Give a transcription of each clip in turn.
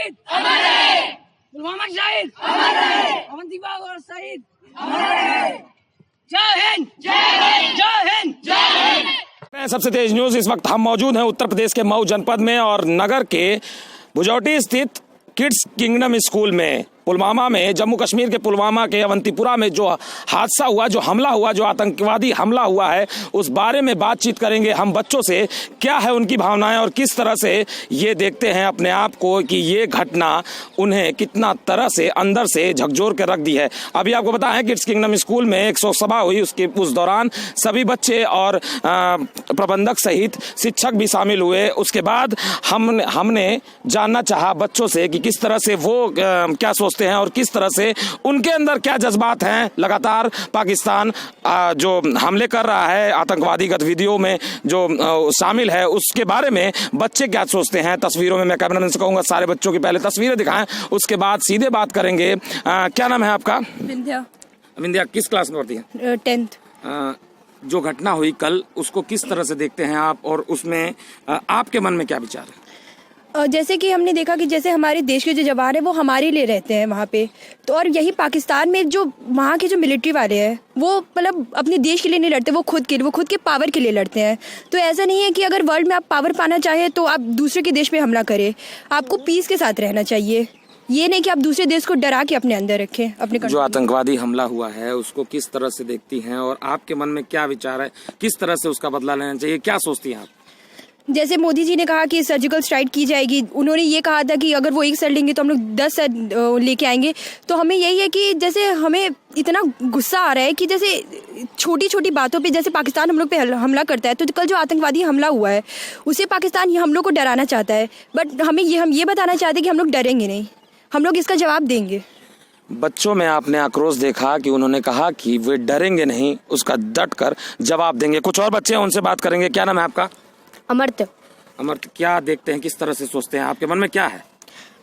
शहीद अमर रहे, पुलवामा शहीद अमर रहे, अवंतीबाग और शहीद अमर रहे। जय हिंद, जय हिंद, जय हिंद, जय हिंद। सबसे तेज न्यूज। इस वक्त हम मौजूद हैं उत्तर प्रदेश के मऊ जनपद में और नगर के भुजौटी स्थित किड्स किंगडम स्कूल में। पुलवामा में, जम्मू कश्मीर के पुलवामा के अवंतीपुरा में जो हादसा हुआ, जो हमला हुआ, जो आतंकवादी हमला हुआ है, उस बारे में बातचीत करेंगे हम बच्चों से। क्या है उनकी भावनाएं और किस तरह से ये देखते हैं अपने आप को कि ये घटना उन्हें कितना तरह से अंदर से झकझोर के रख दी है। अभी आपको बताएं किड्स किंगडम स्कूल में एक शोक सभा हुई, उस दौरान सभी बच्चे और प्रबंधक सहित शिक्षक भी शामिल हुए। उसके बाद हमने जानना चाहा बच्चों से कि किस तरह से वो क्या सोचते हैं और किस तरह से उनके अंदर क्या जज्बात हैं। लगातार पाकिस्तान जो हमले कर रहा है, आतंकवादी गतिविधियों में जो शामिल है, उसके बारे में बच्चे क्या सोचते हैं। तस्वीरों में मैं कैमरामैन से कहूंगा सारे बच्चों की पहले तस्वीरें दिखाएं, उसके बाद सीधे बात करेंगे। क्या नाम है आपका? विंध्या। विंध्या किस क्लास में पढ़ती है? 10th। जो घटना हुई कल, उसको किस तरह से देखते हैं आप और उसमें आपके मन में क्या विचार है? जैसे कि हमने देखा कि जैसे हमारे देश के जो जवान है वो हमारे लिए रहते हैं वहाँ पे, तो और यही पाकिस्तान में जो वहाँ के जो मिलिट्री वाले हैं वो मतलब अपने देश के लिए नहीं लड़ते, वो खुद के पावर के लिए लड़ते हैं। तो ऐसा नहीं है कि अगर वर्ल्ड में आप पावर पाना चाहे तो आप दूसरे के देश पे हमला करें। आपको पीस के साथ रहना चाहिए, ये नहीं कि आप दूसरे देश को डरा के अपने अंदर रखें। अपने जो आतंकवादी हमला हुआ है उसको किस तरह से देखती हैं और आपके मन में क्या विचार है, किस तरह से उसका बदला लेना चाहिए, क्या सोचती हैं आप? जैसे मोदी जी ने कहा कि सर्जिकल स्ट्राइक की जाएगी, उन्होंने ये कहा था कि अगर वो 1 सर लेंगे तो हम लोग 10 सर लेके आएंगे। तो हमें यही है कि जैसे हमें इतना गुस्सा आ रहा है कि जैसे छोटी छोटी बातों पे जैसे पाकिस्तान हम लोग पे हमला करता है, तो कल जो आतंकवादी हमला हुआ है उसे पाकिस्तान हम लोग को डराना चाहता है, बट हम ये बताना चाहते हैं कि हम लोग डरेंगे नहीं, हम लोग इसका जवाब देंगे। बच्चों में आपने आक्रोश देखा कि उन्होंने कहा कि वे डरेंगे नहीं, उसका डट कर जवाब देंगे। कुछ और बच्चे हैं, उनसे बात करेंगे। क्या नाम है आपका? अमर्त। अमर्त, क्या देखते हैं, किस तरह से सोचते हैं, आपके मन में क्या है?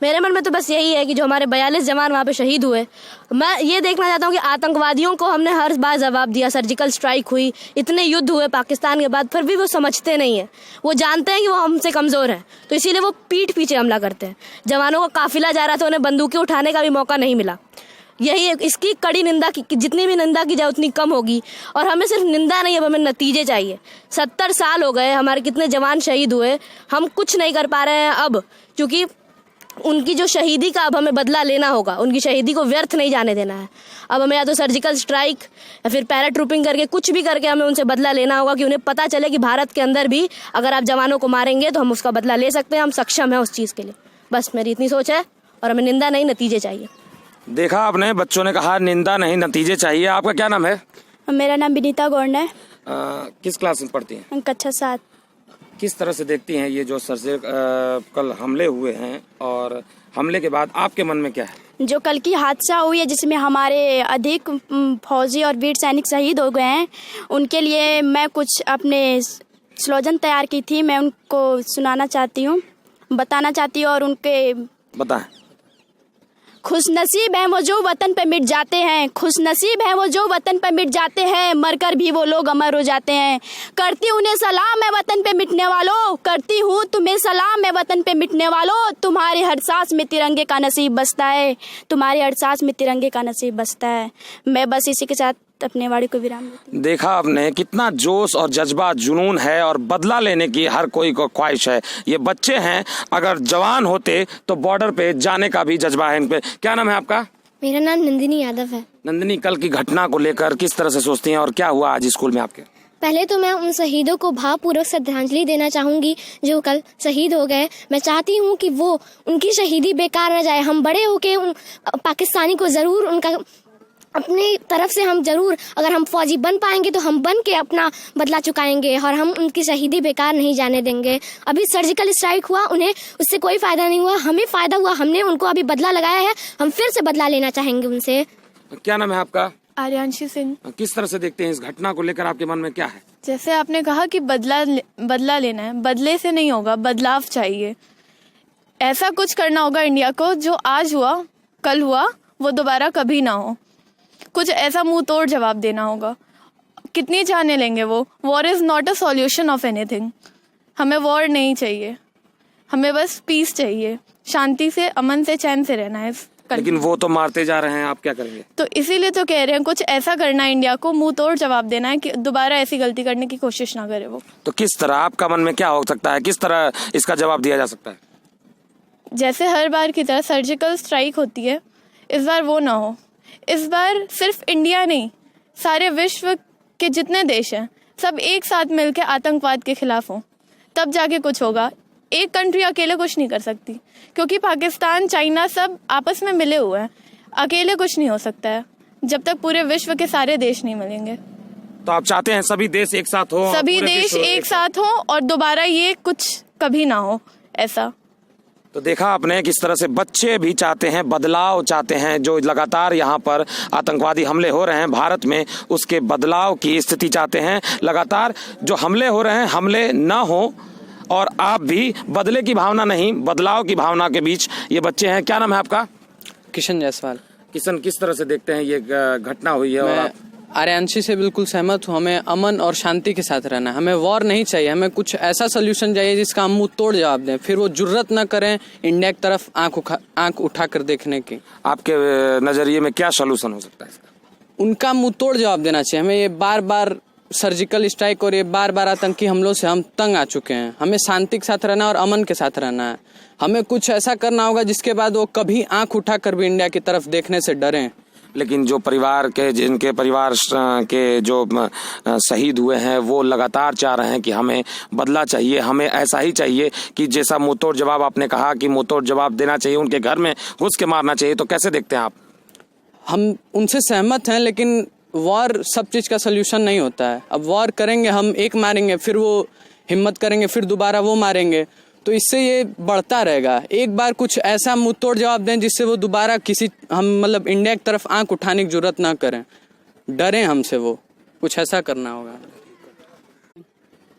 मेरे मन में तो बस यही है कि जो हमारे 42 जवान वहाँ पे शहीद हुए, मैं ये देखना चाहता हूँ कि आतंकवादियों को हमने हर बार जवाब दिया। सर्जिकल स्ट्राइक हुई, इतने युद्ध हुए पाकिस्तान के बाद, फिर भी वो समझते नहीं है। वो जानते हैं कि वो हमसे कमज़ोर हैं, तो इसीलिए वो पीठ पीछे हमला करते हैं। जवानों का काफिला जा रहा था, उन्हें बंदूकें उठाने का भी मौका नहीं मिला। यही इसकी कड़ी निंदा की, जितनी भी निंदा की जाए उतनी कम होगी। और हमें सिर्फ निंदा नहीं, अब हमें नतीजे चाहिए। 70 साल हो गए, हमारे कितने जवान शहीद हुए, हम कुछ नहीं कर पा रहे हैं अब, क्योंकि उनकी जो शहीदी का अब हमें बदला लेना होगा। उनकी शहीदी को व्यर्थ नहीं जाने देना है। अब हमें या तो सर्जिकल स्ट्राइक या फिर पैराट्रूपिंग करके कुछ भी करके हमें उनसे बदला लेना होगा कि उन्हें पता चले कि भारत के अंदर भी अगर आप जवानों को मारेंगे तो हम उसका बदला ले सकते हैं, हम सक्षम हैं उस चीज़ के लिए। बस मेरी इतनी सोच है, और हमें निंदा नहीं, नतीजे चाहिए। देखा आपने, बच्चों ने कहा निंदा नहीं, नतीजे चाहिए। आपका क्या नाम है? मेरा नाम विनीता गौंड है। किस क्लास में पढ़ती हैं? कक्षा 7। किस तरह से देखती हैं ये जो कल हमले हुए हैं और हमले के बाद आपके मन में क्या है? जो कल की हादसा हुई है जिसमें हमारे अधिक फौजी और वीर सैनिक शहीद हो गए हैं, उनके लिए मैं कुछ अपने स्लोगन तैयार की थी, मैं उनको सुनाना चाहती हूँ, बताना चाहती हूँ। और उनके बताएं। खुशनसीब हैं वो जो वतन पे मिट जाते हैं, खुशनसीब हैं वो जो वतन पे मिट जाते हैं, मरकर भी वो लोग अमर हो जाते हैं। करती उन्हें सलाम मैं वतन पे मिटने वालों, करती हूँ तुम्हें सलाम मैं वतन पे मिटने वालों। तुम्हारे हर सांस में तिरंगे का नसीब बसता है, तुम्हारे हर सांस में तिरंगे का नसीब बसता है। मैं बस इसी के साथ अपने वाणी को विराम देती हूं। देखा आपने, कितना जोश और जज्बा, जुनून है और बदला लेने की हर कोई को ख्वाहिश है। ये बच्चे हैं, अगर जवान होते तो बॉर्डर पे जाने का भी जज्बा है इन पे। क्या नाम है आपका? मेरा नाम नंदिनी यादव है। नंदिनी, कल की घटना को लेकर किस तरह से सोचती हैं और क्या हुआ आज स्कूल में आपके? पहले तो मैं उन शहीदों को भावपूर्वक श्रद्धांजलि देना चाहूंगी जो कल शहीद हो गए। मैं चाहती हूं कि वो उनकी शहीदी बेकार न जाए। हम बड़े होके उन पाकिस्तानी को जरूर उनका अपनी तरफ से हम जरूर, अगर हम फौजी बन पाएंगे तो हम बन के अपना बदला चुकाएंगे और हम उनकी शहीदी बेकार नहीं जाने देंगे। अभी सर्जिकल स्ट्राइक हुआ, उन्हें उससे कोई फायदा नहीं हुआ, हमें फायदा हुआ। हमने उनको अभी बदला लगाया है, हम फिर से बदला लेना चाहेंगे उनसे। क्या नाम है आपका? आर्यांशी सिंह। किस तरह से देखते हैं इस घटना को लेकर, आपके मन में क्या है? जैसे आपने कहा कि बदला लेना है, बदले से नहीं होगा, बदलाव चाहिए। ऐसा कुछ करना होगा इंडिया को, जो आज हुआ, कल हुआ, वो दोबारा कभी ना हो। कुछ ऐसा मुंह तोड़ जवाब देना होगा। कितनी जाने लेंगे वो? War is not a solution of anything. हमें वॉर नहीं चाहिए, हमें बस पीस चाहिए, शांति से, अमन से, चैन से रहना है इस country लेकिन वो तो मारते जा रहे हैं, आप क्या करेंगे? तो इसीलिए तो कह रहे हैं कुछ ऐसा करना है, इंडिया को मुंह तोड़ जवाब देना है कि दोबारा ऐसी गलती करने की कोशिश ना करे वो। तो किस तरह, आपका मन में क्या हो सकता है, किस तरह इसका जवाब दिया जा सकता है? जैसे हर बार की तरह सर्जिकल स्ट्राइक होती है, इस बार वो ना हो। इस बार सिर्फ इंडिया नहीं, सारे विश्व के जितने देश हैं सब एक साथ मिलकर आतंकवाद के खिलाफ हों, तब जाके कुछ होगा। एक कंट्री अकेले कुछ नहीं कर सकती, क्योंकि पाकिस्तान, चाइना सब आपस में मिले हुए हैं। अकेले कुछ नहीं हो सकता है जब तक पूरे विश्व के सारे देश नहीं मिलेंगे। तो आप चाहते हैं सभी देश एक साथ हो, सभी देश एक साथ हो और दोबारा ये कुछ कभी ना हो ऐसा। तो देखा आपने किस तरह से बच्चे भी चाहते हैं, बदलाव चाहते हैं। जो लगातार यहाँ पर आतंकवादी हमले हो रहे हैं भारत में, उसके बदलाव की स्थिति चाहते हैं। लगातार जो हमले हो रहे हैं, हमले ना हो और आप भी बदले की भावना नहीं, बदलाव की भावना के बीच ये बच्चे हैं। क्या नाम है आपका? किशन जायसवाल। किशन, किस तरह से देखते हैं ये घटना हुई है? और आप आर्यांशी से बिल्कुल सहमत हूँ। हमें अमन और शांति के साथ रहना है, हमें वॉर नहीं चाहिए। हमें कुछ ऐसा सोल्यूशन चाहिए जिसका हम मुंह तोड़ जवाब दें, फिर वो जुर्रत न करें इंडिया की तरफ आंख उठाकर देखने की। आपके नजरिए में क्या सोल्यूशन हो सकता है इसका? उनका मुंह तोड़ जवाब देना चाहिए। हमें ये बार बार सर्जिकल स्ट्राइक और ये बार बार आतंकी हमलों से हम तंग आ चुके हैं। हमें शांति के साथ रहना और अमन के साथ रहना है। हमें कुछ ऐसा करना होगा जिसके बाद वो कभी आंख उठाकर भी इंडिया की तरफ देखने से डरें। लेकिन जो परिवार के, जिनके परिवार के जो शहीद हुए हैं, वो लगातार चाह रहे हैं कि हमें बदला चाहिए, हमें ऐसा ही चाहिए कि जैसा मुंहतोड़ जवाब आपने कहा कि मुंहतोड़ जवाब देना चाहिए, उनके घर में घुस के मारना चाहिए। तो कैसे देखते हैं आप? हम उनसे सहमत हैं, लेकिन वॉर सब चीज़ का सल्यूशन नहीं होता है। अब वॉर करेंगे, हम एक मारेंगे, फिर वो हिम्मत करेंगे, फिर दोबारा वो मारेंगे, तो इससे ये बढ़ता रहेगा। एक बार कुछ ऐसा मुंह तोड़ जवाब दें जिससे वो दोबारा मतलब इंडिया की तरफ आंख उठाने की जरूरत ना करें, डरें हमसे। वो कुछ ऐसा करना होगा।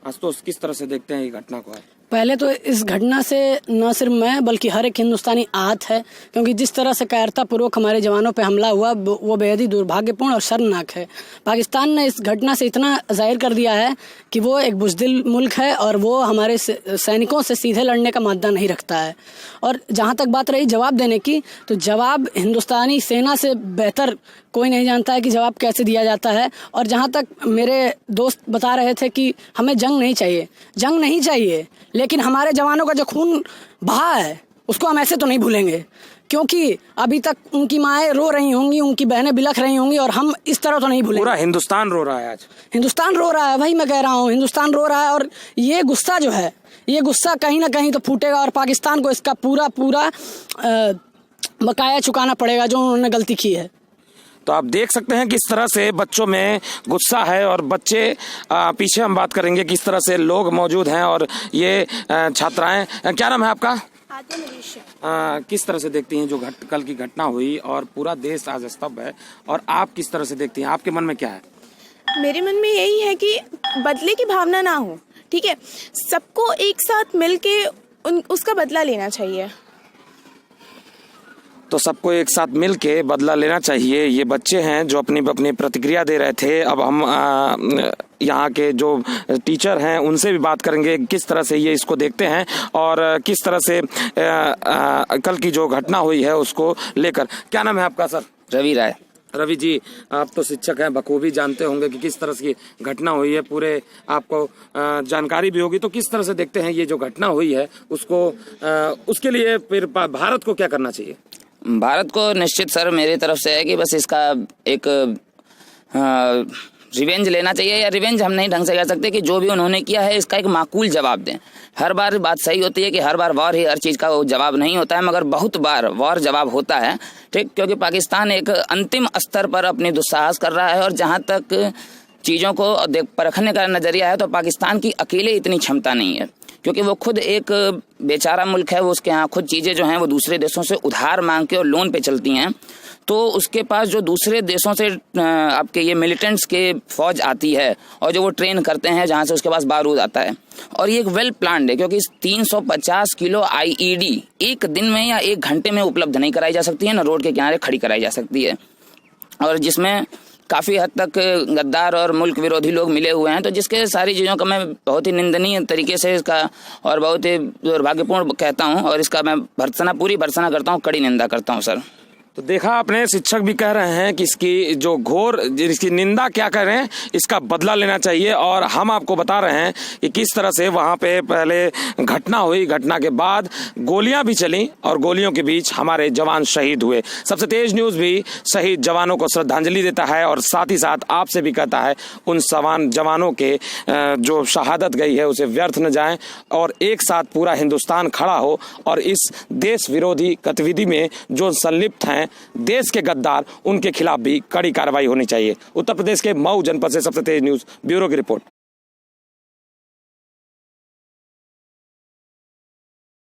आशुतोष, किस तरह से देखते हैं ये घटना को? पहले तो इस घटना से न सिर्फ मैं बल्कि हर एक हिंदुस्तानी आहत है, क्योंकि जिस तरह से कायरतापूर्वक हमारे जवानों पे हमला हुआ वो बेहद ही दुर्भाग्यपूर्ण और शर्मनाक है। पाकिस्तान ने इस घटना से इतना जाहिर कर दिया है कि वो एक बुज़दिल मुल्क है और वो हमारे सैनिकों से सीधे लड़ने का मादा नहीं रखता है। और जहाँ तक बात रही जवाब देने की, तो जवाब हिंदुस्तानी सेना से बेहतर कोई नहीं जानता है कि जवाब कैसे दिया जाता है। और जहाँ तक मेरे दोस्त बता रहे थे कि हमें जंग नहीं चाहिए, लेकिन हमारे जवानों का जो खून बहा है उसको हम ऐसे तो नहीं भूलेंगे, क्योंकि अभी तक उनकी माएँ रो रही होंगी, उनकी बहनें बिलख रही होंगी, और हम इस तरह तो नहीं भूलेंगे। पूरा हिंदुस्तान रो रहा है आज। हिंदुस्तान रो रहा है, वही मैं कह रहा हूँ, हिंदुस्तान रो रहा है। और ये गुस्सा जो है, ये गुस्सा कहीं ना कहीं तो फूटेगा और पाकिस्तान को इसका पूरा बकाया चुकाना पड़ेगा जो उन्होंने गलती की है। तो आप देख सकते हैं किस तरह से बच्चों में गुस्सा है। और बच्चे, पीछे हम बात करेंगे किस तरह से लोग मौजूद हैं और ये छात्राएं। क्या नाम है आपका? किस तरह से देखती हैं जो कल की घटना हुई और पूरा देश आज स्तब्ध है, और आप किस तरह से देखती हैं? आपके मन में क्या है? मेरे मन में यही है कि बदले की भावना ना हो, ठीक है, सबको एक साथ मिलके उसका बदला लेना चाहिए। तो सबको एक साथ मिल के बदला लेना चाहिए। ये बच्चे हैं जो अपनी प्रतिक्रिया दे रहे थे। अब हम यहाँ के जो टीचर हैं उनसे भी बात करेंगे किस तरह से ये इसको देखते हैं और किस तरह से कल की जो घटना हुई है उसको लेकर। क्या नाम है आपका? सर, रवि राय। रवि जी, आप तो शिक्षक हैं, बखूबी जानते होंगे कि किस तरह की घटना हुई है, पूरे आपको जानकारी भी होगी। तो किस तरह से देखते हैं ये जो घटना हुई है उसको, उसके लिए फिर भारत को क्या करना चाहिए? भारत को निश्चित सर मेरी तरफ से है कि बस इसका एक रिवेंज लेना चाहिए, या रिवेंज हम नहीं ढंग से कह सकते, कि जो भी उन्होंने किया है इसका एक माकूल जवाब दें। हर बार बात सही होती है कि हर बार वॉर ही हर चीज़ का जवाब नहीं होता है, मगर बहुत बार वॉर जवाब होता है, ठीक, क्योंकि पाकिस्तान एक अंतिम स्तर पर अपनी दुस्साहस कर रहा है। और जहाँ तक चीज़ों को परखने का नज़रिया है तो पाकिस्तान की अकेले इतनी क्षमता नहीं है, क्योंकि वो खुद एक बेचारा मुल्क है। वो उसके यहाँ खुद चीज़ें जो हैं वो दूसरे देशों से उधार मांग के और लोन पे चलती हैं। तो उसके पास जो दूसरे देशों से आपके ये मिलिटेंट्स के फौज आती है और जो वो ट्रेन करते हैं, जहाँ से उसके पास बारूद आता है, और ये एक वेल प्लान्ड है, क्योंकि 350 किलो IED एक दिन में या एक घंटे में उपलब्ध नहीं कराई जा सकती है, ना रोड के किनारे खड़ी कराई जा सकती है, और जिसमें काफ़ी हद तक गद्दार और मुल्क विरोधी लोग मिले हुए हैं, तो जिसके सारी चीज़ों का मैं बहुत ही निंदनीय तरीके से इसका और बहुत ही दुर्भाग्यपूर्ण कहता हूं, और इसका मैं पूरी भर्त्सना करता हूं, कड़ी निंदा करता हूं सर। तो देखा आपने, शिक्षक भी कह रहे हैं कि इसकी जो इसकी निंदा क्या कर रहे हैं, इसका बदला लेना चाहिए। और हम आपको बता रहे हैं कि किस तरह से वहाँ पे पहले घटना हुई, घटना के बाद गोलियां भी चली और गोलियों के बीच हमारे जवान शहीद हुए। सबसे तेज न्यूज़ भी शहीद जवानों को श्रद्धांजलि देता है और साथ ही साथ आपसे भी कहता है उन जवानों के जो शहादत गई है उसे व्यर्थ न जाए और एक साथ पूरा हिंदुस्तान खड़ा हो और इस देश विरोधी गतिविधि में जो संलिप्त हैं देश के गद्दार, उनके खिलाफ भी कड़ी कार्रवाई होनी चाहिए। उत्तर प्रदेश के मऊ जनपद से सबसे तेज न्यूज़ ब्यूरो की रिपोर्ट।